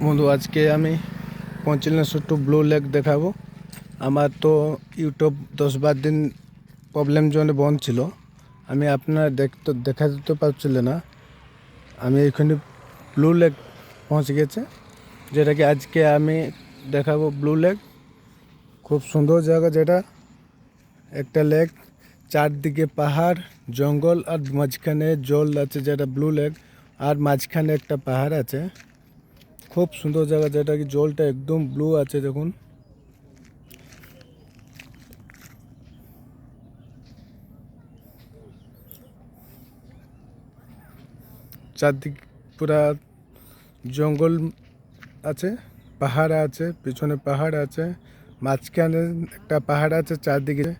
বন্ধু, আজকে আমি পঞ্চলিশ টু ব্লু লেক দেখাবো। আমার তো ইউটিউব 10-12 দিন প্রবলেম জন্য বন্ধ ছিল। আমি আপনার দেখা দিতে পারছিল না। আমি এখানে ব্লু লেক পৌঁছে গেছে, যেটাকে আজকে আমি দেখাবো। ব্লু লেক খুব সুন্দর জায়গা, যেটা একটা লেক, চারদিকে পাহাড় জঙ্গল আর মাঝখানে জল আছে, যেটা ব্লু লেক। আর মাঝখানে একটা পাহাড় আছে, খুব সুন্দর জায়গা, যেটা কি জলটা একদম ব্লু আছে। দেখুন, চারদিক পুরা জঙ্গল আছে, পাহাড় আছে, পিছনে পাহাড় আছে, মাঝখানে একটা পাহাড় আছে, চারদিকে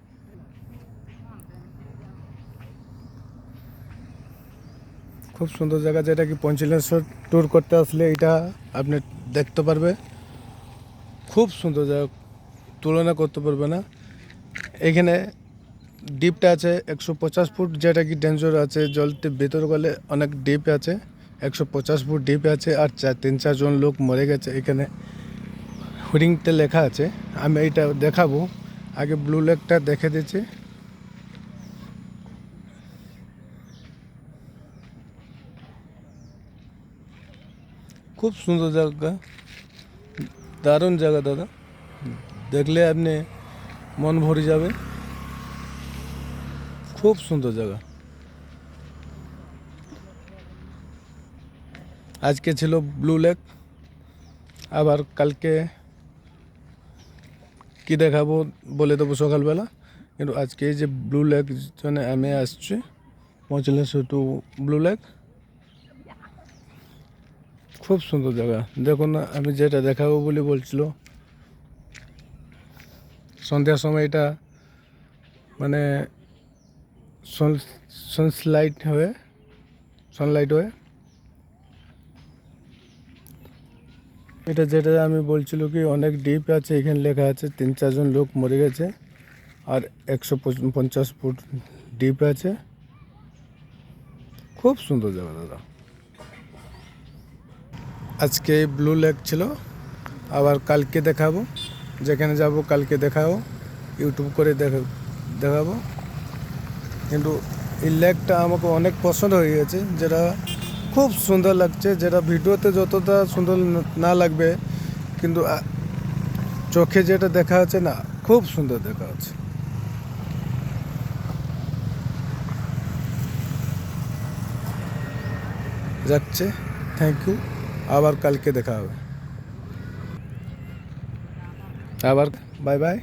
খুব সুন্দর জায়গা, যেটা কি পঞ্চলিশ ট্যুর করতে আসলে এটা আপনি দেখতে পারবে। খুব সুন্দর জায়গা, তুলনা করতে পারবে না। এখানে ডিপটা আছে 150 ফুট, যেটা কি ডেঞ্জার আছে। জলতে ভেতর গেলে অনেক ডিপ আছে, 150 ফুট ডিপ আছে। আর 3-4 জন লোক মরে গেছে এখানে, হুডিংতে লেখা আছে। আমি এইটা দেখাবো, আগে ব্লু লেকটা দেখে দিচ্ছি। খুব সুন্দর জায়গা, দারুণ জায়গা দাদা, দেখলে আপনি মন ভরে যাবে। খুব সুন্দর জায়গা। আজকে ছিল ব্লু লেক, আবার কালকে কি দেখাবো বলে দেবো সকালবেলা। কিন্তু আজকে এই যে ব্লু লেক জন্য আমি আসছি, পঞ্চলিশ টু ব্লু লেক। খুব সুন্দর জায়গা, দেখুন না। আমি যেটা দেখাবো বলে বলছিল, সন্ধ্যার সময় এটা মানে সানলাইট হয়ে এটা, যেটা আমি বলছিল কি অনেক ডিপ আছে। এখানে লেখা আছে 3-4 জন লোক মরে গেছে, আর 150 ফুট ডিপ আছে। খুব সুন্দর জায়গা দাদা। আজকে ব্লু লেক ছিল, আবার কালকে দেখাবো। যেখানে যাব কালকে দেখাবো, ইউটিউব করে দেখাবো। কিন্তু এই লেকটা আমাকে অনেক পছন্দ হয়ে গেছে, যেটা খুব সুন্দর লাগছে। যেটা ভিডিওতে যতটা সুন্দর না লাগবে, কিন্তু চোখে যেটা দেখা আছে না, খুব সুন্দর দেখা আছে। যাচ্ছে, থ্যাংক ইউ। আবার কালকে দেখা হবে, আবার বাই বাই।